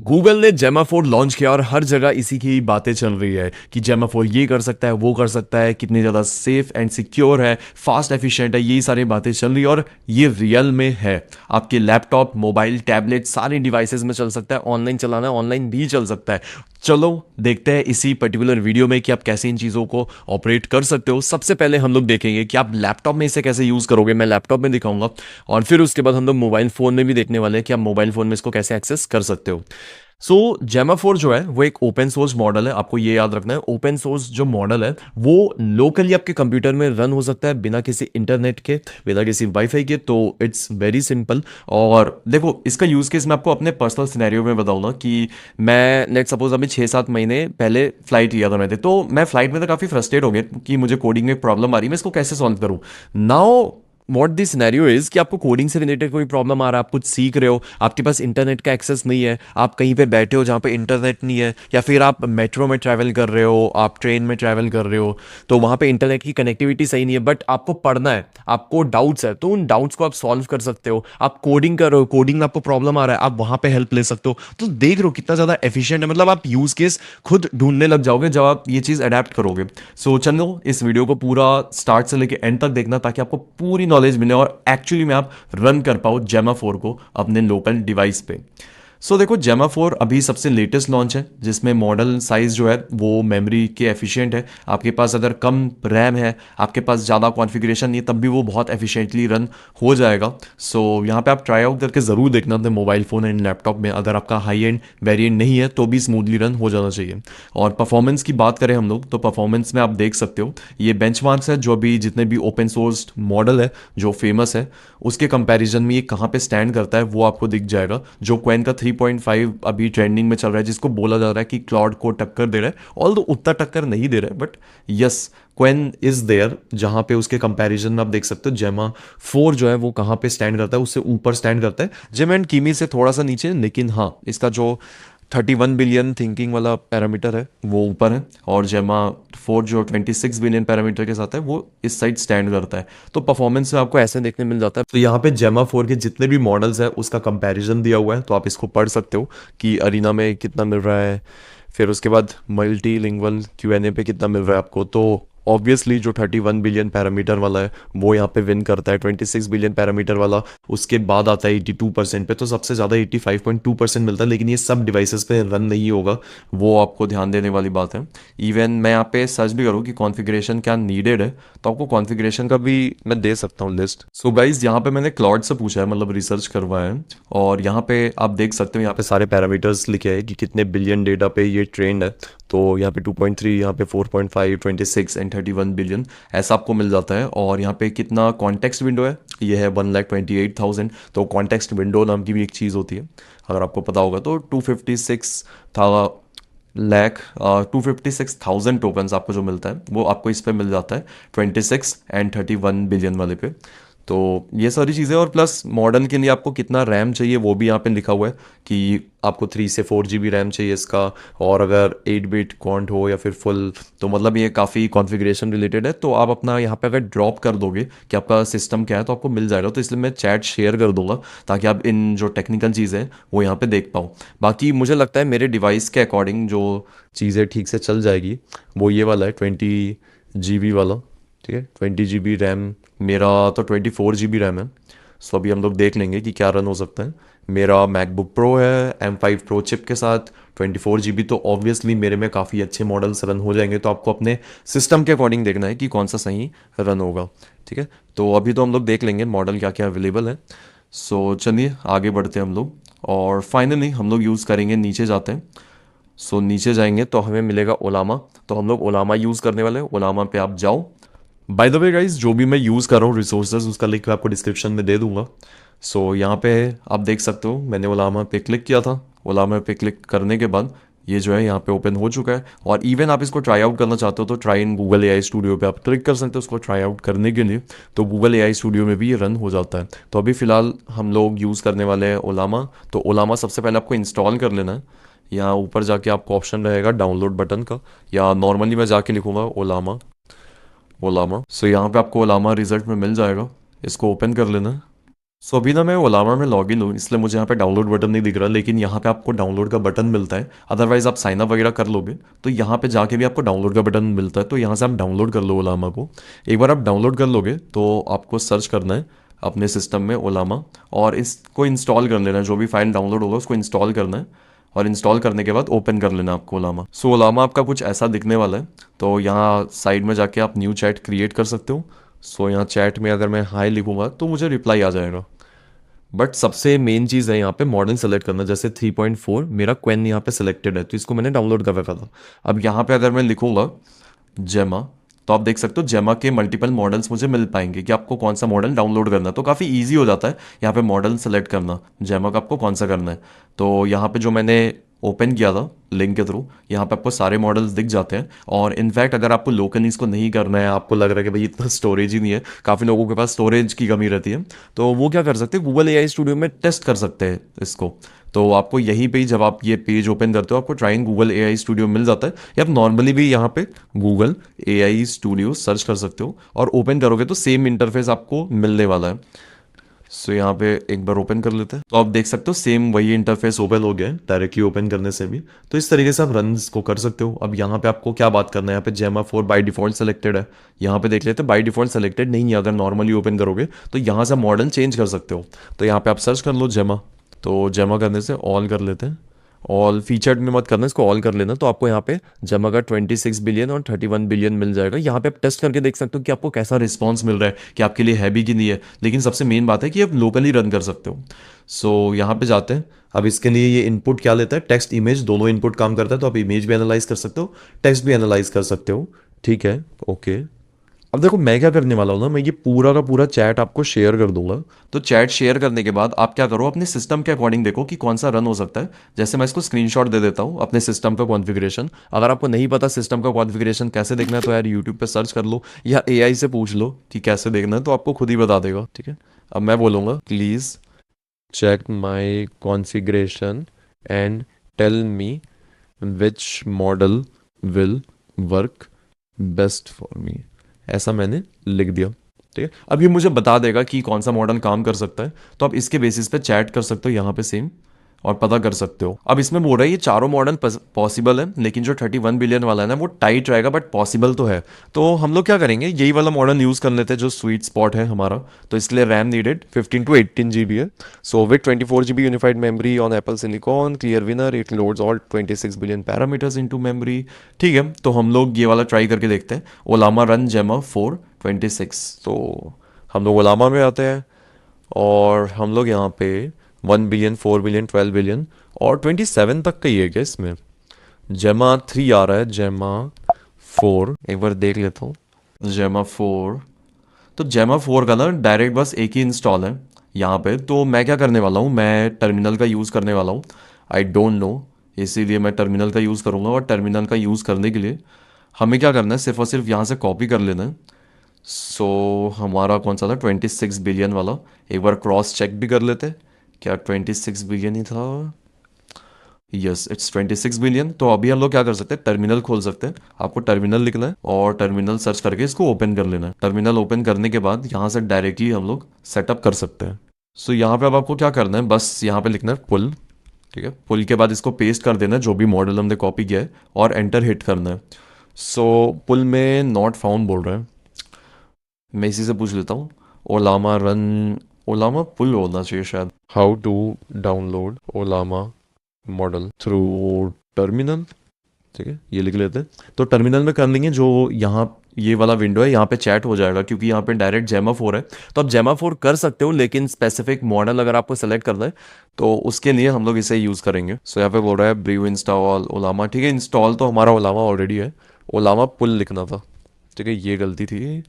Google ने जेमा 4 launch किया और हर जगह इसी की बातें चल रही है कि जेमा 4 ये कर सकता है, वो कर सकता है, कितनी ज़्यादा सेफ एंड सिक्योर है, फास्ट एफिशिएंट है, यही सारी बातें चल रही है और ये रियल में है। आपके लैपटॉप, मोबाइल, टैबलेट सारे डिवाइसेस में चल सकता है, ऑनलाइन चलाना है, ऑनलाइन भी चल सकता है। चलो देखते हैं इसी पर्टिकुलर वीडियो में कि आप कैसे इन चीज़ों को ऑपरेट कर सकते हो। सबसे पहले हम लोग देखेंगे कि आप लैपटॉप में इसे कैसे यूज़ करोगे, मैं लैपटॉप में दिखाऊंगा और फिर उसके बाद हम लोग मोबाइल फ़ोन में भी देखने वाले हैं कि आप मोबाइल फ़ोन में इसको कैसे एक्सेस कर सकते हो। सो जेमा 4 जो है वो एक ओपन सोर्स मॉडल है, आपको ये याद रखना है। ओपन सोर्स जो मॉडल है वो लोकली आपके कंप्यूटर में रन हो सकता है बिना किसी इंटरनेट के, बिना किसी वाईफाई के। तो इट्स वेरी सिंपल। और देखो इसका यूज़ केस मैं आपको अपने पर्सनल सिनेरियो में बताऊंगा कि मैं लेट सपोज अभी 6-7 महीने पहले फ्लाइट लिया था मैंने, तो मैं फ्लाइट में तो काफ़ी फ्रस्ट्रेट हो गया कि मुझे कोडिंग में प्रॉब्लम आ रही है, मैं इसको कैसे सॉल्व करूँ। Now what the scenario is कि आपको कोडिंग से रिलेटेड कोई प्रॉब्लम आ रहा है, आप कुछ सीख रहे हो, आपके पास इंटरनेट का एक्सेस नहीं है, आप कहीं पे बैठे हो जहाँ पे इंटरनेट नहीं है, या फिर आप मेट्रो में ट्रैवल कर रहे हो, आप ट्रेन में ट्रैवल कर रहे हो, तो वहाँ पे इंटरनेट की कनेक्टिविटी सही नहीं है, बट आपको पढ़ना है, आपको डाउट्स है, तो उन डाउट्स को आप सॉल्व कर सकते हो। आप कोडिंग कर रहे हो, कोडिंग में आपको प्रॉब्लम आ रहा है, आप वहाँ पे हेल्प ले सकते हो। तो देख रहे हो कितना ज़्यादा एफिशिएंट है, मतलब आप यूज़ केस खुद ढूंढने लग जाओगे जब आप ये चीज़ अडेप्ट करोगे। सो चलो इस वीडियो को पूरा स्टार्ट से लेके एंड तक देखना ताकि आपको पूरी नॉलेज मिले और एक्चुअली में आप रन कर पाओ जेमा 4 को अपने लोकल डिवाइस पे। सो देखो जेमा 4 अभी सबसे लेटेस्ट लॉन्च है जिसमें मॉडल साइज़ जो है वो मेमोरी के एफिशिएंट है। आपके पास अगर कम रैम है, आपके पास ज़्यादा कॉन्फ़िगरेशन नहीं, तब भी वो बहुत एफिशिएंटली रन हो जाएगा। सो यहाँ पे आप ट्राई आउट करके ज़रूर देखना अपने मोबाइल फ़ोन एंड लैपटॉप में। अगर आपका हाई एंड वेरिएंट नहीं है तो भी स्मूथली रन हो जाना चाहिए। और परफॉर्मेंस की बात करें हम लोग तो परफॉर्मेंस में आप देख सकते हो ये बेंचमार्क्स है जो अभी जितने भी ओपन सोर्स मॉडल है जो फेमस है उसके कंपैरिजन में ये कहाँ पे स्टैंड करता है वो आपको दिख जाएगा। जो क्वेन का 3.5 अभी ट्रेंडिंग में चल रहा है, जिसको बोला जा रहा है कि क्लाउड को टक्कर दे रहा है, ऑल दो उतना टक्कर नहीं दे रहा है, बट यस क्वेन इज देयर, जहाँ पे उसके कंपैरिजन में आप देख सकते हो जेमा 4 जो है वो कहाँ पे स्टैंड करता है, उससे ऊपर स्टैंड करता है, जेम एंड कीमी से थोड़ा सा नीचे, लेकिन हाँ इसका जो 31 बिलियन थिंकिंग वाला पैरामीटर है वो ऊपर है, और जेमा 4 जो 26 बिलियन पैरामीटर के साथ है वो इस साइड स्टैंड करता है। तो परफॉर्मेंस में आपको ऐसे देखने मिल जाता है। तो यहाँ पे जेमा 4 के जितने भी मॉडल्स है उसका कंपैरिजन दिया हुआ है, तो आप इसको पढ़ सकते हो कि अरीना में कितना मिल रहा है, फिर उसके बाद मल्टी लिंगुअल क्यूएनए पे कितना मिल रहा है आपको। तो ऑब्वियसली जो 31 बिलियन पैरामीटर वाला है वो यहाँ पे विन करता है। 26 बिलियन पैरामीटर वाला उसके बाद आता है 82% पे, तो सबसे ज़्यादा 85.2% मिलता है, लेकिन ये सब डिवाइसेस पे रन नहीं होगा, वो आपको ध्यान देने वाली बात है। इवन मैं यहाँ पे सर्च भी करूँ कि कॉन्फ़िगरेशन क्या नीडेड है तो आपको कॉन्फ़िगरेशन का भी मैं दे सकता हूँ लिस्ट। सो गाइज यहाँ पे मैंने क्लॉड से पूछा है, मतलब रिसर्च करवाया है, और यहाँ पे आप देख सकते हो यहाँ पे सारे पैरामीटर्स लिखे हैं कि कितने बिलियन डेटा पे ये ट्रेंड है। तो यहाँ पे 2.3, यहाँ पे 4.5, 26 एंड 31 बिलियन ऐसा आपको मिल जाता है। और यहाँ पे कितना कॉन्टेक्स्ट विंडो है, ये है 1,28,000। तो कॉन्टेक्स्ट विंडो नाम की भी एक चीज़ होती है, अगर आपको पता होगा तो 256,000 टोकन्स आपको जो मिलता है वो आपको इस पे मिल जाता है 26 एंड 31 बिलियन वाले पे। तो ये सारी चीज़ें, और प्लस मॉडल के लिए आपको कितना रैम चाहिए वो भी यहाँ पे लिखा हुआ है कि आपको 3 से 4 GB रैम चाहिए इसका, और अगर 8 बिट क्वांट हो या फिर फुल, तो मतलब ये काफ़ी कॉन्फ़िगरेशन रिलेटेड है। तो आप अपना यहाँ पे अगर ड्रॉप कर दोगे कि आपका सिस्टम क्या है तो आपको मिल जाएगा। तो इसलिए मैं चैट शेयर कर दूंगा ताकि आप इन जो टेक्निकल चीज़ें हैं वो यहाँ पे देख पाओ। बाकी मुझे लगता है मेरे डिवाइस के अकॉर्डिंग जो चीज़ें ठीक से चल जाएगी वो ये वाला है 20 GB वाला, ठीक है। 20 GB रैम, मेरा तो 24 GB रैम है। सो अभी हम लोग देख लेंगे कि क्या रन हो सकता है। मेरा मैकबुक प्रो है M5 प्रो चिप के साथ 24 GB, तो ऑब्वियसली मेरे में काफ़ी अच्छे मॉडल्स रन हो जाएंगे। तो आपको अपने सिस्टम के अकॉर्डिंग देखना है कि कौन सा सही रन होगा, ठीक है। तो अभी तो हम लोग देख लेंगे मॉडल क्या क्या अवेलेबल है। सो चलिए आगे बढ़ते हैं हम लोग, और फाइनली हम लोग यूज़ करेंगे, नीचे जाते हैं। सो नीचे जाएंगे तो हमें मिलेगा ओलामा, तो हम लोग ओलामा यूज़ करने वाले हैं। ओलामा पे आप जाओ। बाय द वे गाइज जो भी मैं यूज़ कर रहा हूँ रिसोर्सेज उसका लिंक मैं आपको डिस्क्रिप्शन में दे दूंगा। सो यहाँ पे आप देख सकते हो मैंने ओलामा पे क्लिक किया था। ओलामा पे क्लिक करने के बाद ये जो है यहाँ पे ओपन हो चुका है, और इवन आप इसको ट्राई आउट करना चाहते हो तो try in Google AI studio पे आप क्लिक कर सकते हो उसको ट्राई आउट करने के लिए। तो गूगल एआई स्टूडियो में भी ये रन हो जाता है। तो अभी फ़िलहाल हम लोग यूज़ करने वाले हैं ओलामा। तो ओलामा सबसे पहले आपको इंस्टॉल कर लेना है। यहाँ ऊपर जाके आपको ऑप्शन रहेगा डाउनलोड बटन का, या नॉर्मली मैं जाके लिखूँगा ओलामा। ओलामा, सो यहाँ पे आपको ओलामा रिजल्ट में मिल जाएगा, इसको ओपन कर लेना है। सो अभी ना मैं ओलामा में लॉग इन हूँ, इसलिए मुझे यहाँ पे डाउनलोड बटन नहीं दिख रहा, लेकिन यहाँ पे आपको डाउनलोड का बटन मिलता है। अदरवाइज आप साइन अप वगैरह कर लोगे तो यहाँ पे जाके भी आपको डाउनलोड का बटन मिलता है, तो यहाँ से आप डाउनलोड कर लो ओलामा को। एक बार आप डाउनलोड कर लोगे तो आपको सर्च करना है अपने सिस्टम में ओलामा, और इसको इंस्टॉल कर लेना है। जो भी फाइल डाउनलोड होगा उसको इंस्टॉल करना है, और इंस्टॉल करने के बाद ओपन कर लेना आपको ओलामा। सो ओलामा आपका कुछ ऐसा दिखने वाला है। तो यहाँ साइड में जाके आप न्यू चैट क्रिएट कर सकते हो। सो यहाँ चैट में अगर मैं हाई लिखूंगा तो मुझे रिप्लाई आ जाएगा। बट सबसे मेन चीज़ है यहाँ पे मॉडल सेलेक्ट करना। जैसे 3.4 मेरा क्वेन यहाँ पे सिलेक्टेड है, तो इसको मैंने डाउनलोड कर रखा था। अब यहाँ पे अगर मैं लिखूंगा जेमा, तो आप देख सकते हो जेमा के मल्टीपल मॉडल्स मुझे मिल पाएंगे कि आपको कौन सा मॉडल डाउनलोड करना है। तो काफ़ी इजी हो जाता है यहाँ पे मॉडल सेलेक्ट करना, जेमा का आपको कौन सा करना है। तो यहाँ पे जो मैंने ओपन किया था लिंक के थ्रू, यहाँ पे आपको सारे मॉडल्स दिख जाते हैं। और इनफैक्ट अगर आपको लोकली इसको नहीं करना है, आपको लग रहा है कि भाई इतना स्टोरेज ही नहीं है, काफ़ी लोगों के पास स्टोरेज की कमी रहती है, तो वो क्या कर सकते हैं, गूगल एआई स्टूडियो में टेस्ट कर सकते हैं इसको। तो आपको यहीं पे ही जब आप ये पेज ओपन करते हो आपको try in Google AI studio मिल जाता है, या आप नॉर्मली भी यहाँ पे गूगल एआई स्टूडियो सर्च कर सकते हो और ओपन करोगे तो सेम इंटरफेस आपको मिलने वाला है। सो यहाँ पे एक बार ओपन कर लेते हैं, तो आप देख सकते हो सेम वही इंटरफेस ओपन हो गया है डायरेक्टली ओपन करने से भी। तो इस तरीके से आप रन को कर सकते हो। अब यहाँ पे आपको क्या बात करना है, यहाँ पे जेमा 4 बाय डिफॉल्ट सेलेक्टेड है। यहाँ पे देख लेते हैं बाय डिफॉल्ट सेलेक्टेड नहीं है, अगर नॉर्मली ओपन करोगे तो यहाँ से मॉडल चेंज कर सकते हो। तो यहाँ पे आप सर्च कर लो जेमा, तो जेमा करने से ऑल कर लेते हैं। ऑल फीचर्ड में मत करना, इसको ऑल कर लेना, तो आपको यहाँ पे जमा का 26 बिलियन और 31 बिलियन मिल जाएगा। यहाँ पे आप टेस्ट करके देख सकते हो कि आपको कैसा रिस्पॉन्स मिल रहा है, कि आपके लिए है भी कि नहीं है। लेकिन सबसे मेन बात है कि आप लोकली रन कर सकते हो। सो यहाँ पे जाते हैं। अब इसके लिए ये इनपुट क्या लेता है, टेक्स्ट इमेज दोनों इनपुट काम करता है। तो आप इमेज भी एनालाइज कर सकते हो, टेक्स्ट भी एनालाइज कर सकते हो। ठीक है, ओके। अब देखो मैं क्या करने वाला हूँ ना, मैं ये पूरा का पूरा चैट आपको शेयर कर दूंगा। तो चैट शेयर करने के बाद आप क्या करो, अपने सिस्टम के अकॉर्डिंग देखो कि कौन सा रन हो सकता है। जैसे मैं इसको स्क्रीनशॉट दे देता हूँ अपने सिस्टम का कॉन्फ़िगरेशन। अगर आपको नहीं पता सिस्टम का कॉन्फ़िगरेशन कैसे देखना है, तो यार यूट्यूब पे सर्च कर लो या एआई से पूछ लो कि कैसे देखना है, तो आपको खुद ही बता देगा। ठीक है, अब मैं बोलूँगा please check my configuration and tell me which model will work best for me. ऐसा मैंने लिख दिया। ठीक है, अब ये मुझे बता देगा कि कौन सा मॉडल काम कर सकता है। तो आप इसके बेसिस पे चैट कर सकते हो यहाँ पे सेम, और पता कर सकते हो। अब इसमें बोल रहा है ये चारों मॉडल पॉसिबल है, लेकिन जो 31 बिलियन वाला है ना वो टाइट रहेगा, बट पॉसिबल तो है। तो हम लोग क्या करेंगे, यही वाला मॉडल यूज़ कर लेते हैं जो स्वीट स्पॉट है हमारा। तो इसलिए रैम नीडेड 15 to 18 GB है। So with 24 GB unified memory on Apple silicon clear winner, it loads all 26 billion parameters into memory. ठीक है, तो हम लोग ये वाला ट्राई करके देखते हैं, ओलामा रन जेमा 426। तो हम लोग ओलामा में आते हैं, और हम लोग यहाँ पे 1 बिलियन, 4 बिलियन, 12 बिलियन और 27 तक का ही है क्या इसमें। जेमा 3 आ रहा है, जेमा 4 एक बार देख लेता हूँ। जेमा 4, तो जेमा 4 का ना डायरेक्ट बस एक ही इंस्टॉल है यहाँ पे। तो मैं क्या करने वाला हूँ, मैं टर्मिनल का यूज़ करने वाला हूँ। आई डोंट नो, इसीलिए मैं टर्मिनल का यूज़ करूँगा। और टर्मिनल का यूज़ करने के लिए हमें क्या करना है, सिर्फ और सिर्फ यहाँ से कॉपी कर लेना है। सो हमारा कौन सा था 26 बिलियन वाला, एक बार क्रॉस चेक भी कर लेते हैं, क्या 26 बिलियन ही था। Yes, it's 26 billion. तो अभी हम लोग क्या कर सकते हैं, टर्मिनल खोल सकते हैं। आपको टर्मिनल लिखना है और टर्मिनल सर्च करके इसको ओपन कर लेना है। टर्मिनल ओपन करने के बाद यहाँ से डायरेक्टली हम लोग सेटअप कर सकते हैं। सो यहाँ पे अब आपको क्या करना है, बस यहाँ पे लिखना है पुल। ठीक है, पुल के बाद इसको पेस्ट कर देना है जो भी मॉडल हमने कॉपी किया है, और एंटर हिट करना है। सो पुल में नॉट फाउंड बोल रहा है, मैं इसी से पूछ लेता हूँ। ओलामा रन, ओलामा पुल होना चाहिए शायद। How to download Ollama model through terminal. ठीक है, ये लिख लेते हैं। तो टर्मिनल में कर लेंगे, जो यहाँ ये वाला विंडो है यहाँ पे चैट हो जाएगा, क्योंकि यहाँ पे डायरेक्ट जेमा 4 है। तो आप जेमा 4 कर सकते हो, लेकिन स्पेसिफिक मॉडल अगर आपको सेलेक्ट करना है तो उसके लिए हम लोग इसे यूज़ करेंगे। सो यहाँ पे बोल रहा है ब्रीव इंस्टॉल ओलामा। ठीक है, इंस्टॉल तो हमारा ओलामा ऑलरेडी है, ओलामा पुल लिखना था। ठीक है, ये गलती थी।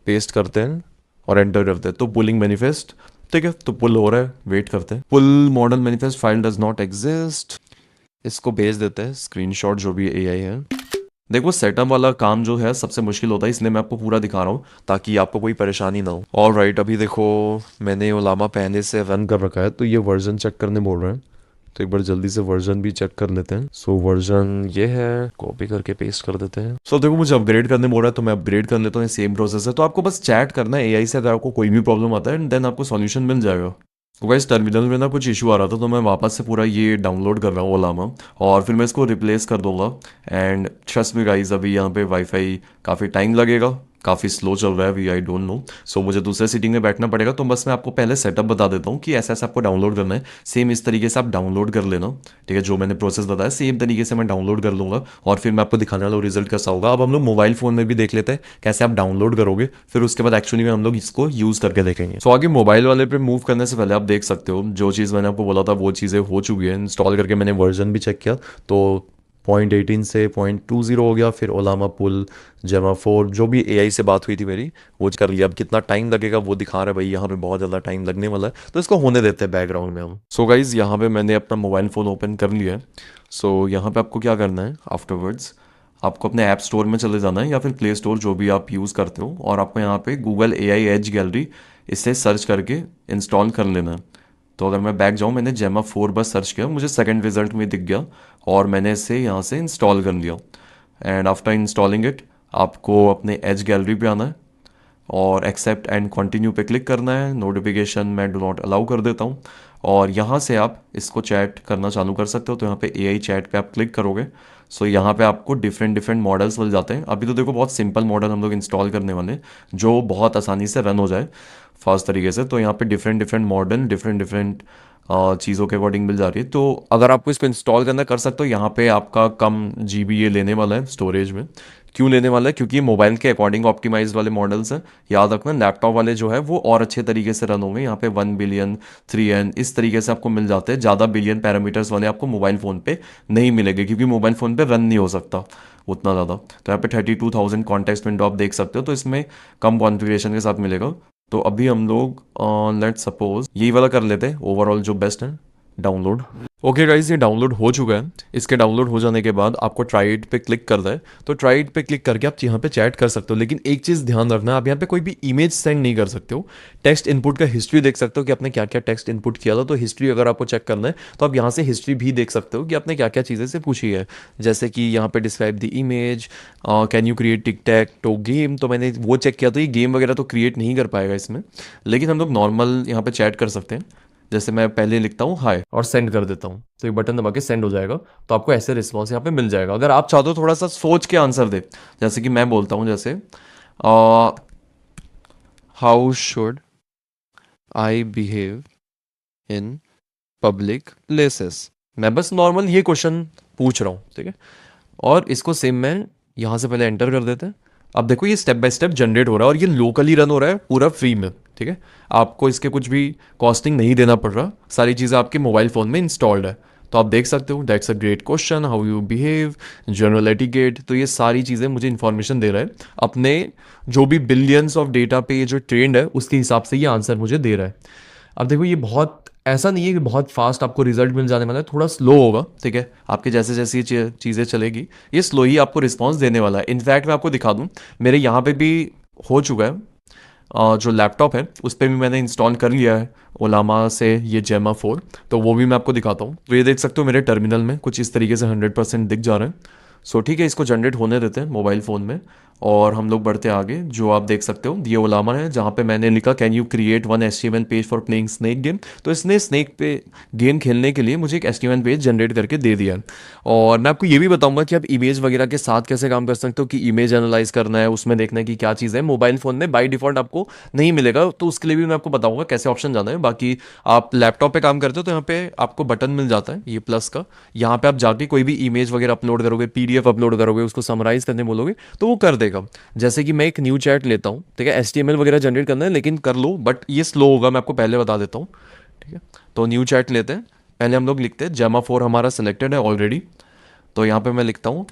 पेस्ट करते हैं और एंटर करते हैं, तो पुलिंग मैनिफेस्ट। ठीक है, तो पुल हो रहा है, वेट करते हैं। Pull model manifest file does not exist, इसको भेज देते हैं स्क्रीनशॉट जो भी एआई है। देखो सेटअप वाला काम जो है सबसे मुश्किल होता है, इसलिए मैं आपको पूरा दिखा रहा हूँ ताकि आपको कोई परेशानी ना हो। और राइट, अभी देखो मैंने ओलामा पहले से रन कर रखा है, तो ये वर्जन चेक करने बोल रहे हैं। तो एक बार जल्दी से वर्जन भी चेक कर लेते हैं। सो वर्जन ये है, कॉपी करके पेस्ट कर देते हैं। सो देखो मुझे अपग्रेड करने बोल रहा है तो मैं अपग्रेड कर लेता हूँ, सेम प्रोसेस है। तो आपको बस चैट करना है एआई से, अगर आपको कोई भी प्रॉब्लम आता है देन आपको सॉल्यूशन मिल जाएगा। तो गाइस टर्मिनल में ना कुछ इशू आ रहा था तो मैं वापस से पूरा ये डाउनलोड कर रहा हूँ ओलामा, और फिर मैं इसको रिप्लेस कर दूंगा। एंड ट्रस्ट मी गाइस, अभी यहाँ पे वाईफाई काफ़ी टाइम लगेगा, काफ़ी स्लो चल रहा है अभी, आई डोंट नो। सो मुझे दूसरे सीटिंग में बैठना पड़ेगा। तो बस मैं आपको पहले सेटअप बता देता हूँ कि ऐसा ऐसा आपको डाउनलोड करना है। सेम इस तरीके से आप डाउनलोड कर लेना, ठीक है। जो मैंने प्रोसेस बताया सेम तरीके से मैं डाउनलोड कर लूँगा, और फिर मैं आपको दिखाने वाला हूँ रिजल्ट कैसा होगा। अब हम लोग मोबाइल फ़ोन में भी देख लेते हैं कैसे आप डाउनलोड करोगे, फिर उसके बाद एक्चुअली में हम लोग इसको यूज़ करके देखेंगे। सो आगे मोबाइल वाले पे मूव करने से पहले आप देख सकते हो जो चीज़ मैंने आपको बोला था वो चीज़ें हो चुकी है। इंस्टॉल करके मैंने वर्जन भी चेक किया तो 0.18 से 0.20 हो गया। फिर ओलामा पुल जेमा 4 जो भी एआई से बात हुई थी मेरी वो कर लिया। अब कितना टाइम लगेगा वो दिखा रहा है भाई, यहाँ पे बहुत ज़्यादा टाइम लगने वाला है, तो इसको होने देते हैं बैकग्राउंड में हम। सो गाइज यहाँ पे मैंने अपना मोबाइल फ़ोन ओपन कर लिया है। सो यहाँ पे आपको क्या करना है, आफ्टरवर्ड्स आपको अपने ऐप स्टोर में चले जाना है या फिर प्ले स्टोर जो भी आप यूज़ करते हो, और आपको यहाँ पे गूगल एआई एज गैलरी इसे सर्च करके इंस्टॉल कर लेना है। तो अगर मैं बैक जाऊँ, मैंने जेमा 4 बस सर्च किया, मुझे सेकंड रिजल्ट में दिख गया और मैंने इसे यहाँ से इंस्टॉल कर लिया। एंड आफ्टर इंस्टॉलिंग इट आपको अपने एज गैलरी पे आना है और एक्सेप्ट एंड कंटिन्यू पे क्लिक करना है। नोटिफिकेशन मैं डू नॉट अलाउ कर देता हूँ, और यहाँ से आप इसको चैट करना चालू कर सकते हो। तो यहाँ पे एआई चैट पे आप क्लिक करोगे। सो यहाँ पे आपको डिफरेंट डिफरेंट मॉडल्स मिल जाते हैं। अभी तो देखो बहुत सिंपल मॉडल हम लोग इंस्टॉल करने वाले हैं जो बहुत आसानी से रन हो जाए फास्ट तरीके से। तो यहाँ पे different different model different different चीज़ों के अकॉर्डिंग मिल जा रही है। तो अगर आपको इसको इंस्टॉल करना कर सकते हो। यहाँ पे आपका कम जीबी ये लेने वाला है स्टोरेज में। क्यों लेने वाला है, क्योंकि ये मोबाइल के अकॉर्डिंग ऑप्टिमाइज वाले मॉडल्स हैं। याद रखना लैपटॉप वाले जो है वो और अच्छे तरीके से रन होंगे। यहाँ पे 1 बिलियन 3N इस तरीके से आपको मिल जाते हैं। ज़्यादा बिलियन पैरामीटर्स वाले आपको मोबाइल फ़ोन पे नहीं मिलेंगे, क्योंकि मोबाइल फ़ोन पे रन नहीं हो सकता उतना ज़्यादा। तो यहाँ पे 32,000 कॉन्टेक्स्ट विंडो आप देख सकते हो, तो इसमें कम कॉन्फ़िगरेशन के साथ मिलेगा। तो अभी हम लोग लेट्स सपोज यही वाला कर लेते हैं ओवरऑल जो बेस्ट है, डाउनलोड। ओके गाइज ये डाउनलोड हो चुका है। इसके डाउनलोड हो जाने के बाद आपको ट्राई इट पे क्लिक करना है। तो ट्राई इट पे क्लिक करके आप यहाँ पे चैट कर सकते हो, लेकिन एक चीज़ ध्यान रखना है, आप यहाँ पे कोई भी इमेज सेंड नहीं कर सकते हो। टेक्स्ट इनपुट का हिस्ट्री देख सकते हो कि आपने क्या क्या टेक्स्ट इनपुट किया था। तो हिस्ट्री अगर आपको चेक करना है तो आप यहाँ से हिस्ट्री भी देख सकते हो कि आपने क्या क्या चीज़ें से पूछी है। जैसे कि यहाँ पे describe the image, can you create tick tech to game, तो मैंने वो चेक किया। तो ये गेम वगैरह तो क्रिएट नहीं कर पाएगा इसमें, लेकिन हम लोग नॉर्मल यहाँ पे चैट कर सकते हैं। जैसे मैं पहले लिखता हूँ हाय और सेंड कर देता हूँ, तो एक बटन दबा के सेंड हो जाएगा। तो आपको ऐसे रिस्पॉन्स यहाँ पे मिल जाएगा। अगर आप चाहते हो थोड़ा सा सोच के आंसर दे, जैसे कि मैं बोलता हूँ जैसे how should I behave in public places. मैं बस नॉर्मल ये क्वेश्चन पूछ रहा हूँ, ठीक है। और इसको सेम मैं यहाँ से पहले एंटर कर देते हैं। अब देखो ये स्टेप बाय स्टेप जनरेट हो रहा है और ये लोकली रन हो रहा है पूरा फ्री में, ठीक है। आपको इसके कुछ भी कॉस्टिंग नहीं देना पड़ रहा, सारी चीज़ें आपके मोबाइल फ़ोन में इंस्टॉल्ड है। तो आप देख सकते हो that's a great question, how you behave, general etiquette. तो ये सारी चीज़ें मुझे इन्फॉर्मेशन दे रहा है अपने जो भी बिलियंस ऑफ डेटा पे ये जो ट्रेंड है उसके हिसाब से ये आंसर मुझे दे रहा है। अब देखो ये बहुत ऐसा नहीं है कि बहुत फास्ट आपको रिजल्ट मिल जाने वाला है, थोड़ा स्लो होगा, ठीक है। आपके जैसे जैसे ये चीज़ें चलेगी ये स्लो ही आपको रिस्पॉन्स देने वाला है। इनफैक्ट मैं आपको दिखा दूँ, मेरे यहाँ पे भी हो चुका है। जो लैपटॉप है उस पर भी मैंने इंस्टॉल कर लिया है ओलामा से ये जेमा 4। तो वो भी मैं आपको दिखाता हूँ। तो ये देख सकते हो मेरे टर्मिनल में कुछ इस तरीके से 100% दिख जा रहा है। सो ठीक है, इसको जनरेट होने देते हैं मोबाइल फ़ोन में और हम लोग बढ़ते आगे। जो आप देख सकते हो ये ओलामा है जहाँ पे मैंने लिखा can you create one HTML page for playing snake game. तो इसने स्नेक पे गेम खेलने के लिए मुझे एक HTML पेज जनरेट करके दे दिया। और मैं आपको ये भी बताऊंगा कि आप इमेज वगैरह के साथ कैसे काम कर सकते हो, कि इमेज एनालाइज करना है, उसमें देखना है कि क्या चीज़ है। मोबाइल फ़ोन में बाई डिफ़ॉल्ट आपको नहीं मिलेगा, तो उसके लिए भी मैं आपको बताऊंगा कैसे ऑप्शन जाना है। बाकी आप लैपटॉप पे काम करते हो तो यहाँ पे आपको बटन मिल जाता है ये प्लस का। यहाँ पे आप जाके कोई भी इमेज वगैरह अपलोड करोगे, PDF अपलोड करोगे, उसको समराइज करने बोलोगे तो वो कर देगा। जैसे कि मैं एक न्यू चैट लेता हूँ, ठीक है। HTML वगैरह जनरेट करना है लेकिन कर लो, बट ये स्लो होगा, मैं आपको पहले बता देता हूँ, ठीक है। तो न्यू चैट लेते हैं। पहले हम लोग लिखते हैं जेमा 4 हमारा सेलेक्टेड है ऑलरेडी। तो यहाँ पे मैं लिखता हूँ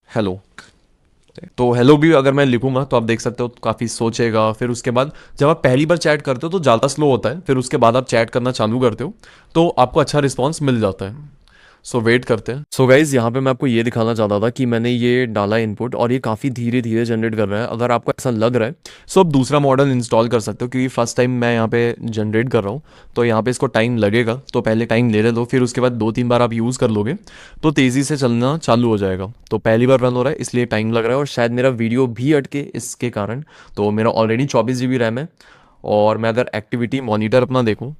हेलो। तो हेलो भी अगर मैं लिखूंगा तो आप देख सकते हो काफ़ी सोचेगा। फिर उसके बाद जब आप पहली बार चैट करते हो तो ज़्यादा स्लो होता है, फिर उसके बाद आप चैट करना चालू करते हो तो आपको अच्छा रिस्पॉन्स मिल जाता है। सो वेट करते हैं। सो गाइज यहाँ पे मैं आपको ये दिखाना चाहता था कि मैंने ये डाला इनपुट और ये काफ़ी धीरे धीरे जनरेट कर रहा है। अगर आपको ऐसा लग रहा है सो आप दूसरा मॉडल इंस्टॉल कर सकते हो, क्योंकि फर्स्ट टाइम मैं यहाँ पे जनरेट कर रहा हूँ तो यहाँ पे इसको टाइम लगेगा। तो पहले टाइम ले लो, फिर उसके बाद 2-3 बार आप यूज़ कर लोगे तो तेज़ी से चलना चालू हो जाएगा। तो पहली बार रन हो रहा है इसलिए टाइम लग रहा है, और शायद मेरा वीडियो भी अटके इसके कारण। तो मेरा ऑलरेडी 24 GB रैम है, और मैं अगर एक्टिविटी मॉनिटर अपना देखूँ,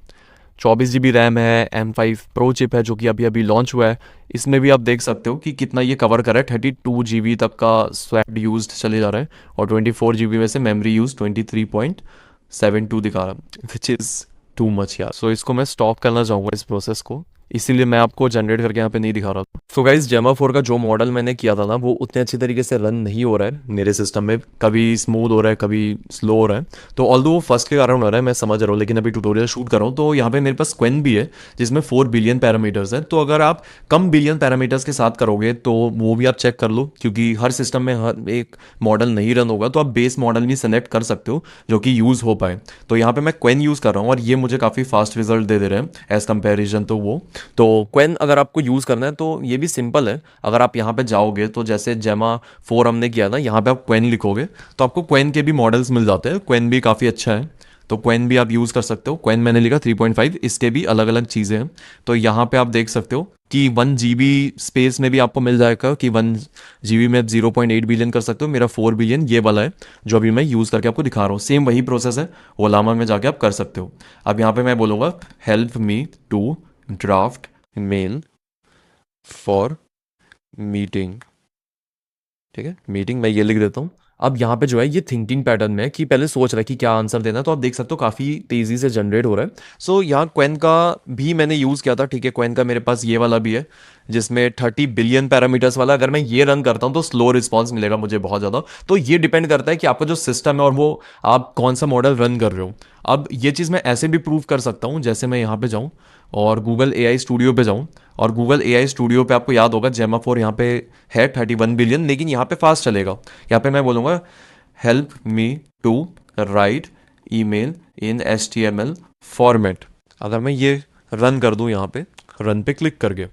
24 GB रैम है, M5 प्रो चिप है जो कि अभी अभी लॉन्च हुआ है। इसमें भी आप देख सकते हो कि कितना ये कवर कर रहा है, 32 GB तक का स्वैप यूज्ड चले जा रहा है, और 24 GB में से मेमोरी यूज 23.72 दिखा रहा है, विच इज़ टू मच यार। सो इसको मैं स्टॉप करना चाहूँगा इस प्रोसेस को, इसीलिए मैं आपको जनरेट करके यहाँ पे नहीं दिखा रहा था। सो गाइज जेमा 4 का जो मॉडल मैंने किया था ना वो उतने अच्छी तरीके से रन नहीं हो रहा है मेरे सिस्टम में, कभी स्मूथ हो रहा है कभी स्लो हो रहा है। तो ऑल्दो वो फर्स्ट के कारण हो रहा है मैं समझ रहा हूँ, लेकिन अभी ट्यूटोरियल शूट कर रहा हूँ तो यहाँ पे मेरे पास क्वेन भी है जिसमें 4 बिलियन पैरामीटर्स है। तो अगर आप कम बिलियन पैरामीटर्स के साथ करोगे तो वो भी आप चेक कर लो, क्योंकि हर सिस्टम में हर एक मॉडल नहीं रन होगा, तो आप बेस मॉडल भी सेलेक्ट कर सकते हो जो कि यूज़ हो पाए। तो यहाँ पे मैं क्वेन यूज़ कर रहा हूँ और ये मुझे काफ़ी फास्ट रिजल्ट दे रहे हैं एज कंपेरिजन। तो क्वेन अगर आपको यूज़ करना है तो ये भी सिंपल है। अगर आप यहाँ पे जाओगे तो जैसे जेमा 4 हमने किया ना, यहाँ पे आप क्वेन लिखोगे तो आपको क्वेन के भी मॉडल्स मिल जाते हैं। क्वेन भी काफ़ी अच्छा है, तो क्वेन भी आप यूज़ कर सकते हो। क्वेन मैंने लिखा 3.5, इसके भी अलग अलग चीज़ें हैं। तो यहाँ पे आप देख सकते हो कि 1 GB स्पेस में भी आपको मिल जाएगा कि 1 GB में आप 0.8 बिलियन कर सकते हो। मेरा 4 बिलियन ये वाला है जो अभी मैं यूज़ करके आपको दिखा रहा हूँ। सेम वही प्रोसेस है, ओलामा में जाके आप कर सकते हो। अब यहाँ पे मैं बोलूँगा help me to draft mail for meeting. ठीक है, मीटिंग मैं ये लिख देता हूँ। अब यहाँ पे जो है ये थिंकिंग पैटर्न में है कि पहले सोच रहा है कि क्या आंसर देना है, तो आप देख सकते हो काफ़ी तेज़ी से जनरेट हो रहा है। सो यहाँ क्वेन का भी मैंने यूज़ किया था। ठीक है, क्वेन का मेरे पास ये वाला भी है जिसमें 30 बिलियन पैरामीटर्स वाला। अगर मैं ये रन करता हूँ तो स्लो रिस्पॉन्स मिलेगा मुझे बहुत ज़्यादा। तो ये डिपेंड करता है कि आपका जो सिस्टम है और वो आप कौन सा मॉडल रन कर रहे हो। अब ये चीज़ मैं ऐसे भी प्रूव कर सकता हूँ, जैसे मैं यहाँ पे जाऊँ और गूगल AI स्टूडियो पे जाऊँ, और गूगल AI स्टूडियो पे आपको याद होगा जेमा 4 यहाँ पे है 31 बिलियन, लेकिन यहाँ पे फास्ट चलेगा। यहाँ पे मैं बोलूँगा help me to write email in HTML format. अगर मैं ये रन कर दूँ यहाँ पे, रन पे क्लिक करके,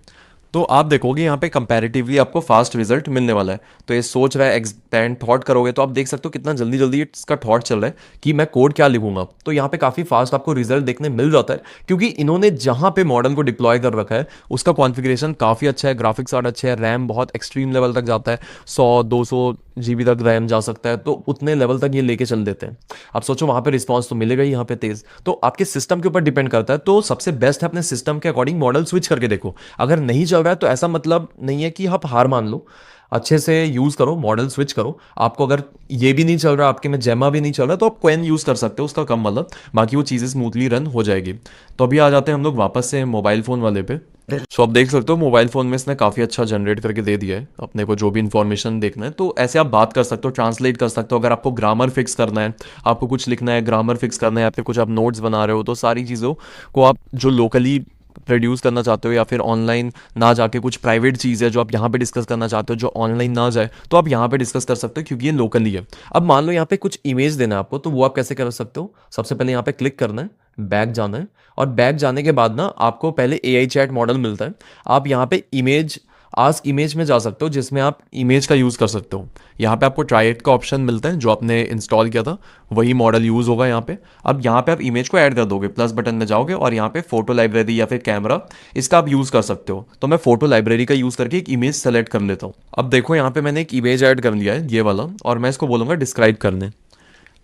तो आप देखोगे यहाँ पे कंपैरेटिवली आपको फास्ट रिजल्ट मिलने वाला है। तो ये सोच रहा है एक्सपेंड थॉट करोगे तो आप देख सकते हो कितना जल्दी जल्दी इसका थॉट चल रहा है कि मैं कोड क्या लिखूंगा। तो यहाँ पे काफ़ी फास्ट आपको रिजल्ट देखने मिल जाता है, क्योंकि इन्होंने जहाँ पे मॉडल को डिप्लॉय कर रखा है उसका कॉन्फ़िगरेशन काफ़ी अच्छा है, ग्राफिक्स कार्ड अच्छे है, रैम बहुत एक्सट्रीम लेवल तक जाता है, 100-200 GB तक रैम जा सकता है, तो उतने लेवल तक ये लेके चल देते हैं। आप सोचो वहाँ पे रिस्पॉन्स तो मिलेगा ही यहाँ पे तेज़। तो आपके सिस्टम के ऊपर डिपेंड करता है, तो सबसे बेस्ट है अपने सिस्टम के अकॉर्डिंग मॉडल स्विच करके देखो। अगर नहीं चल रहा है तो ऐसा मतलब नहीं है कि आप हार मान लो, अच्छे से यूज़ करो, मॉडल स्विच करो। आपको अगर ये भी नहीं चल रहा, आपके में जेमा भी नहीं चल रहा, तो आप क्वेन यूज़ कर सकते हो, उसका कम मतलब, बाकी वो चीज़ें स्मूथली रन हो जाएगी। तो अभी आ जाते हैं हम लोग वापस से मोबाइल फ़ोन वाले पे। सो आप देख सकते हो मोबाइल फ़ोन में इसने काफ़ी अच्छा जनरेट करके दे दिया है अपने को जो भी इन्फॉर्मेशन देखना है। तो ऐसे आप बात कर सकते हो, ट्रांसलेट कर सकते हो। अगर आपको ग्रामर फिक्स करना है, आपको कुछ लिखना है, ग्रामर फिक्स करना है, या फिर कुछ आप नोट्स बना रहे हो, तो सारी चीज़ों को आप जो लोकली प्रोड्यूस करना चाहते हो, या फिर ऑनलाइन ना जाके कुछ प्राइवेट चीज़ है जो आप यहाँ पे डिस्कस करना चाहते हो जो ऑनलाइन ना जाए, तो आप यहाँ पे डिस्कस कर सकते हो क्योंकि ये लोकली है। अब मान लो यहाँ पे कुछ इमेज देना है आपको, तो वो आप कैसे कर सकते हो? सबसे पहले यहाँ पे क्लिक करना है, बैक जाना है, और बैक जाने के बाद ना आपको पहले AI चैट मॉडल मिलता है। आप यहाँ पे इमेज आस्क इमेज में जा सकते हो जिसमें आप इमेज का यूज़ कर सकते हो। यहाँ पे आपको ट्राई इट का ऑप्शन मिलता है, जो आपने इंस्टॉल किया था वही मॉडल यूज़ होगा यहाँ पे। अब यहाँ पे आप इमेज को ऐड कर दोगे, प्लस बटन में जाओगे और यहाँ पे फोटो लाइब्रेरी या फिर कैमरा, इसका आप यूज़ कर सकते हो। तो मैं फोटो लाइब्रेरी का यूज़ करके एक इमेज सेलेक्ट कर लेता हूँ। अब देखो यहाँ पे मैंने एक इमेज ऐड कर लिया है ये वाला, और मैं इसको बोलूँगा डिस्क्राइब करने,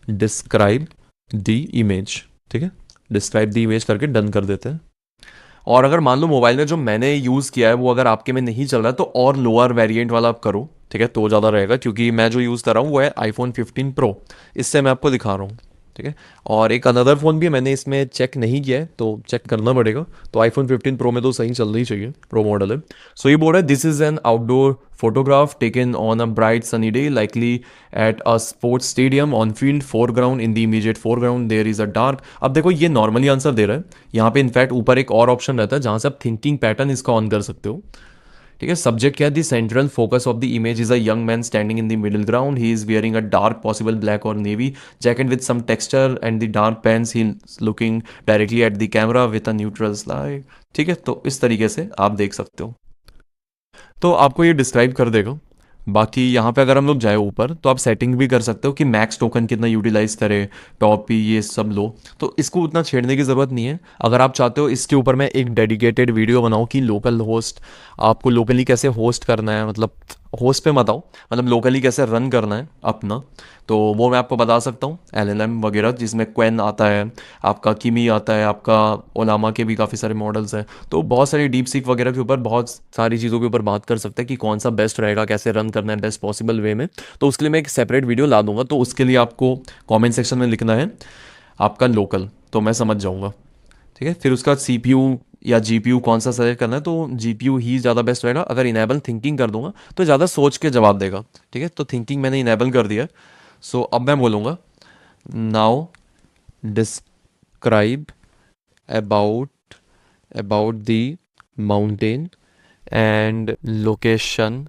डिस्क्राइब दी इमेज। ठीक है, डिस्क्राइब दी इमेज करके डन कर देते हैं। और अगर मान लो मोबाइल में जो मैंने यूज़ किया है वो अगर आपके में नहीं चल रहा है, तो और लोअर वेरिएंट वाला आप करो, ठीक है, तो ज़्यादा रहेगा। क्योंकि मैं जो यूज़ कर रहा हूँ वो है iPhone 15 Pro, इससे मैं आपको दिखा रहा हूँ। ठीक है, और एक अनदर फ़ोन भी है, मैंने इसमें चेक नहीं किया है तो चेक करना पड़ेगा। तो iPhone 15 Pro में तो सही चल रही चाहिए, प्रो मॉडल है। सो ये बोल रहा है this is an outdoor photograph taken on a bright sunny day, likely at a sports stadium on field foreground. In the immediate foreground there is a dark. अब देखो ये नॉर्मली आंसर दे रहा है। यहाँ पे इनफैक्ट ऊपर एक और ऑप्शन रहता है जहाँ से आप थिंकिंग पैटर्न इसका ऑन कर सकते हो। ठीक है, सब्जेक्ट क्या है? The central focus of the image is a young man standing in the middle ground, he is wearing a dark possible black और navy jacket with some texture and the dark pants, he looking directly at the camera with a neutral slide. ठीक है, तो इस तरीके से आप देख सकते हो। तो आपको ये डिस्क्राइब कर देगा। बाकी यहाँ पे अगर हम लोग जाए ऊपर तो आप सेटिंग भी कर सकते हो कि मैक्स टोकन कितना यूटिलाइज करे, टॉप पी ये सब लो। तो इसको उतना छेड़ने की ज़रूरत नहीं है। अगर आप चाहते हो इसके ऊपर मैं एक डेडिकेटेड वीडियो बनाऊँ कि लोकल होस्ट, आपको लोकली कैसे होस्ट करना है, मतलब होस्ट पे मत आओ, मतलब लोकली कैसे रन करना है अपना, तो वो मैं आपको बता सकता हूँ। एलएलएम वगैरह जिसमें क्वेन आता है, आपका किमी आता है, आपका ओलामा के भी काफ़ी सारे मॉडल्स हैं। तो बहुत सारी डीप सीक वगैरह के ऊपर बहुत सारी चीज़ों के ऊपर बात कर सकते हैं कि कौन सा बेस्ट रहेगा, कैसे रन करना है बेस्ट पॉसिबल वे में। तो उसके लिए मैं एक सेपरेट वीडियो ला दूंगा, तो उसके लिए आपको कमेंट सेक्शन में लिखना है आपका लोकल, तो मैं समझ जाऊँगा। ठीक है, फिर उसका बाद सीपीयू या जीपीयू कौन सा सेलेक्ट करना है, तो जीपीयू ही ज़्यादा बेस्ट रहेगा। अगर इनेबल थिंकिंग कर दूंगा तो ज़्यादा सोच के जवाब देगा। ठीक है, तो थिंकिंग मैंने इनेबल कर दिया। सो अब मैं बोलूँगा now describe about about the mountain and location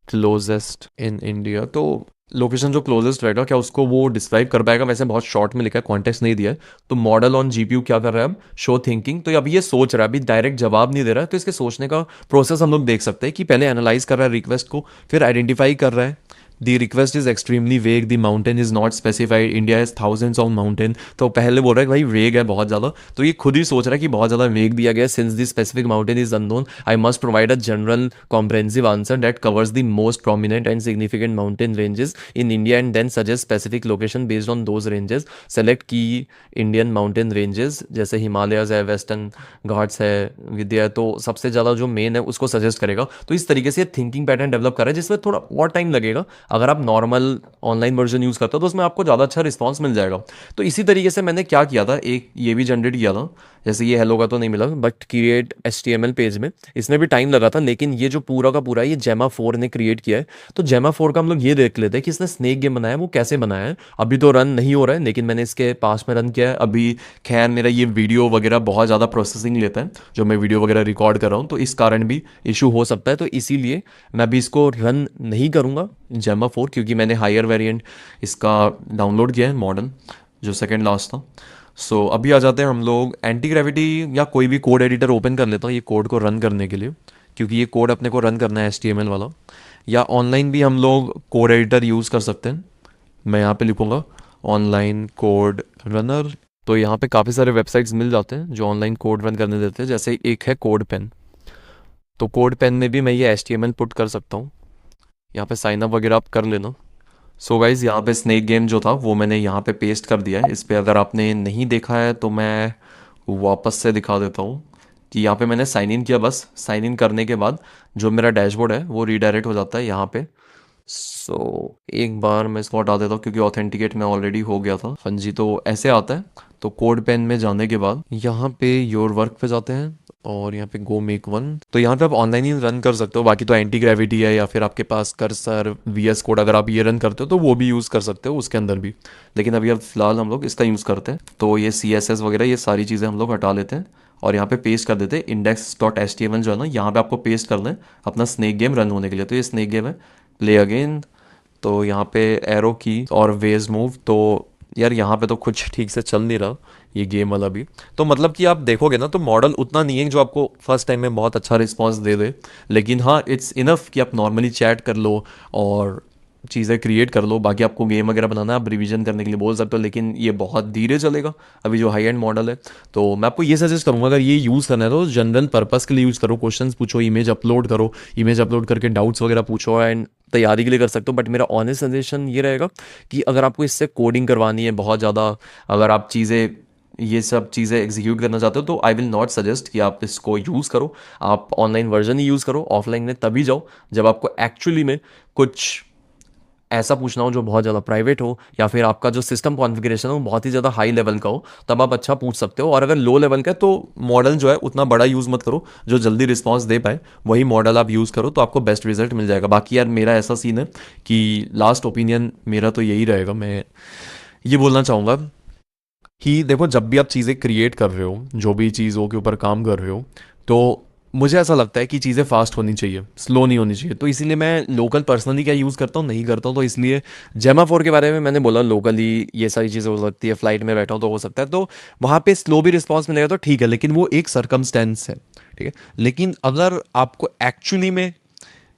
closest in India. तो लोकेशन जो क्लोजेस्ट रहेगा, क्या उसको वो डिस्क्राइब कर पाएगा? वैसे बहुत शॉर्ट में लिखा है, कॉन्टेक्स्ट नहीं दिया है। तो मॉडल ऑन जीपीयू क्या कर रहा है अब, शो थिंकिंग। तो अभी ये सोच रहा है, अभी डायरेक्ट जवाब नहीं दे रहा है। तो इसके सोचने का प्रोसेस हम लोग देख सकते हैं कि पहले एनालाइज कर रहा है रिक्वेस्ट को, फिर आइडेंटिफाई कर रहा है द रिक्वेस्ट इज एक्सट्रीमली वेग, the mountain is not specified, India has thousands of mountain. तो पहले बोल रहा है कि भाई वेग है बहुत ज़्यादा, तो ये खुद ही सोच रहा है कि बहुत ज़्यादा वेग दिया गया है। Since the specific mountain is unknown, I must provide a general comprehensive answer that covers the most prominent and significant mountain ranges in India and then suggest specific location based on those ranges. Select की Indian mountain ranges, जैसे हिमालयस है, western Ghats है, विंध्य है, तो सबसे ज़्यादा जो main है उसको सजेस्ट करेगा। तो इस तरीके से थिंकिंग पैटर्न डेवलप कर रहा है, जिसमें थोड़ा और टाइम लगेगा। अगर आप नॉर्मल ऑनलाइन वर्जन यूज़ करते हो तो उसमें आपको ज़्यादा अच्छा रिस्पॉन्स मिल जाएगा। तो इसी तरीके से मैंने क्या किया था, एक ये भी जनरेट किया था, जैसे ये हेलो का तो नहीं मिला, बट क्रिएट HTML पेज में इसमें भी टाइम लगा था, लेकिन ये जो पूरा का पूरा ये जेमा 4 ने क्रिएट किया है। तो जेमा 4 का हम लोग ये देख लेते हैं कि इसने स्नेक गेम बनाया है वो कैसे बनाया है। अभी तो रन नहीं हो रहा है, लेकिन मैंने इसके पास में रन किया है अभी। खैर मेरा ये वीडियो वगैरह बहुत ज़्यादा प्रोसेसिंग लेता है, जो मैं वीडियो वगैरह रिकॉर्ड कर रहा हूँ, तो इस कारण भी इशू हो सकता है। तो इसीलिए मैं अभी इसको रन नहीं करूँगा जेमा 4, क्योंकि मैंने हायर वेरिएंट इसका डाउनलोड किया है, मॉडर्न जो सेकेंड लास्ट था। सो अभी आ जाते हैं हम लोग एंटी ग्रेविटी या कोई भी कोड एडिटर ओपन कर लेता हूँ ये कोड को रन करने के लिए, क्योंकि ये कोड अपने को रन करना है HTML वाला। या ऑनलाइन भी हम लोग कोड एडिटर यूज़ कर सकते हैं। मैं यहाँ पे लिखूँगा ऑनलाइन कोड रनर। तो यहाँ पे काफ़ी सारे वेबसाइट्स मिल जाते हैं जो ऑनलाइन कोड रन करने देते हैं, जैसे एक है कोड पेन। तो कोड पेन में भी मैं ये HTML पुट कर सकता हूँ। यहाँ पे साइन अप वगैरह आप कर लेना। सो गाइज यहाँ पे स्नेक गेम जो था वो मैंने यहाँ पे पेस्ट कर दिया है। इस पे अगर आपने नहीं देखा है तो मैं वापस से दिखा देता हूँ कि यहाँ पे मैंने साइन इन किया। बस साइन इन करने के बाद जो मेरा डैशबोर्ड है वो रीडायरेक्ट हो जाता है यहाँ पे। सो एक बार मैं इसको हटा देता हूँ क्योंकि ऑथेंटिकेट मैं ऑलरेडी हो गया था। हाँ जी, तो ऐसे आता है। तो कोड पेन में जाने के बाद यहाँ पे योर वर्क पे जाते हैं और यहाँ पे गो मेक वन। तो यहाँ पे आप ऑनलाइन ही रन कर सकते हो। बाकी तो एंटी ग्रेविटी है या फिर आपके पास कर्सर VS कोड, अगर आप ये रन करते हो तो वो भी यूज़ कर सकते हो उसके अंदर भी। लेकिन अभी अब फिलहाल हम लोग इसका यूज़ करते हैं। तो ये CSS वगैरह ये सारी चीज़ें हम लोग हटा लेते हैं और यहाँ पे पेस्ट कर देते हैं index.html जो है ना, यहाँ पे आपको पेस्ट कर दें अपना स्नेक गेम रन होने के लिए। तो ये स्नेक गेम है, प्ले अगेन। तो यहाँ पे एरो की और वेज मूव। तो यार यहाँ पे तो कुछ ठीक से चल नहीं रहा ये गेम वाला भी। तो मतलब कि आप देखोगे ना तो मॉडल उतना नहीं है जो आपको फर्स्ट टाइम में बहुत अच्छा रिस्पांस दे दे, लेकिन हाँ इट्स इनफ कि आप नॉर्मली चैट कर लो और चीज़ें क्रिएट कर लो। बाकी आपको गेम वगैरह बनाना है आप रिवीजन करने के लिए बोल सकते हो, लेकिन ये बहुत धीरे चलेगा अभी जो हाई एंड मॉडल है। तो मैं आपको ये सजेस्ट करूँगा अगर ये यूज़ करना है तो जनरल पर्पस के लिए यूज़ करो। क्वेश्चंस पूछो, इमेज अपलोड करो, इमेज अपलोड करके डाउट्स वगैरह पूछो एंड तैयारी के लिए कर सकते हो। बट मेरा ऑनेस्ट सजेशन ये रहेगा कि अगर आपको इससे कोडिंग करवानी है बहुत ज़्यादा, अगर आप चीज़ें ये सब चीज़ें एग्जीक्यूट करना चाहते हो तो आई विल नॉट सजेस्ट कि आप इसको यूज़ करो। आप ऑनलाइन वर्जन ही यूज़ करो, ऑफलाइन में तभी जाओ जब आपको एक्चुअली में कुछ ऐसा पूछना हो जो बहुत ज़्यादा प्राइवेट हो, या फिर आपका जो सिस्टम कॉन्फ़िगरेशन हो बहुत ही ज़्यादा हाई लेवल का हो, तब आप अच्छा पूछ सकते हो। और अगर लो लेवल का है तो मॉडल जो है उतना बड़ा यूज़ मत करो, जो जल्दी रिस्पॉन्स दे पाए वही मॉडल आप यूज़ करो तो आपको बेस्ट रिजल्ट मिल जाएगा। बाकी यार मेरा ऐसा सीन है कि लास्ट ओपिनियन मेरा तो यही रहेगा, मैं ये बोलना चाहूँगा कि देखो जब भी आप चीज़ें क्रिएट कर रहे हो, जो भी चीज़ों के ऊपर काम कर रहे हो, तो मुझे ऐसा लगता है कि चीज़ें फास्ट होनी चाहिए, स्लो नहीं होनी चाहिए। तो इसीलिए मैं लोकल पर्सनली क्या यूज़ करता हूँ नहीं करता हूँ। तो इसलिए जेमा 4 के बारे में मैंने बोला लोकली ये सारी चीज़ें हो सकती है, फ्लाइट में बैठा हूँ तो हो सकता है, तो वहाँ पे स्लो भी रिस्पॉन्स मिलेगा तो ठीक है, लेकिन वो एक सरकमस्टेंस है। ठीक है, लेकिन अगर आपको एक्चुअली में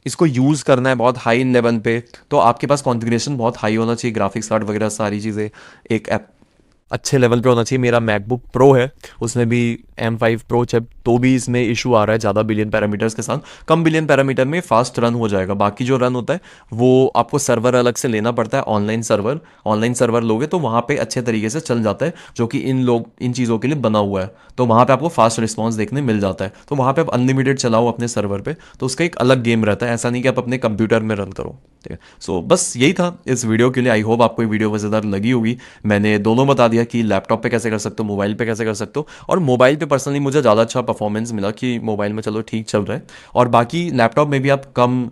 इसको यूज़ करना है बहुत हाई लेवल पे, तो आपके पास कॉन्फ़िगरेशन बहुत हाई होना चाहिए, ग्राफिक्स कार्ड वगैरह सारी चीज़ें एक ऐप अच्छे लेवल पे होना चाहिए। मेरा मैकबुक प्रो है, उसमें भी M5 प्रो चिप, तो भी इसमें इशू आ रहा है ज़्यादा बिलियन पैरामीटर्स के साथ। कम बिलियन पैरामीटर में फास्ट रन हो जाएगा, बाकी जो रन होता है वो आपको सर्वर अलग से लेना पड़ता है, ऑनलाइन सर्वर लोगे तो वहाँ पे अच्छे तरीके से चल जाता है, जो कि इन चीज़ों के लिए बना हुआ है। तो वहाँ पे आपको फास्ट रिस्पॉन्स देखने मिल जाता है, तो वहाँ पे आप अनलिमिटेड चलाओ अपने सर्वर पे, तो उसका एक अलग गेम रहता है, ऐसा नहीं कि आप अपने कंप्यूटर में रन करो। ठीक है, सो बस यही था इस वीडियो के लिए। आई होप आपको ये वीडियो मज़ेदार लगी होगी। मैंने दोनों बता दिया कि लैपटॉप पे कैसे कर सकते हो, मोबाइल पे कैसे कर सकते हो, और मोबाइल पे पर्सनली मुझे ज़्यादा अच्छा परफॉर्मेंस मिला कि मोबाइल में चलो ठीक चल रहा है, और बाकी लैपटॉप में भी आप कम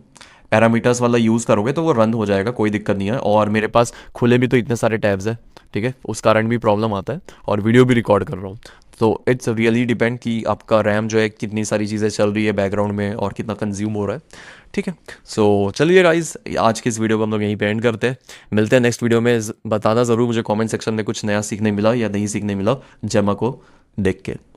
पैरामीटर्स वाला यूज़ करोगे तो वो रन हो जाएगा, कोई दिक्कत नहीं है। और मेरे पास खुले भी तो इतने सारे टैब्स हैं, ठीक है, उस कारण भी प्रॉब्लम आता है, और वीडियो भी रिकॉर्ड कर रहा हूँ। तो इट्स रियली डिपेंड कि आपका रैम जो है कितनी सारी चीज़ें चल रही है बैकग्राउंड में और कितना कंज्यूम हो रहा है। ठीक है, सो चलिए गाइज, आज की इस वीडियो को हम लोग यहीं पे एंड करते हैं। मिलते हैं नेक्स्ट वीडियो में। बताना ज़रूर मुझे कमेंट सेक्शन में कुछ नया सीखने मिला या नहीं सीखने मिला जेमा को देख के।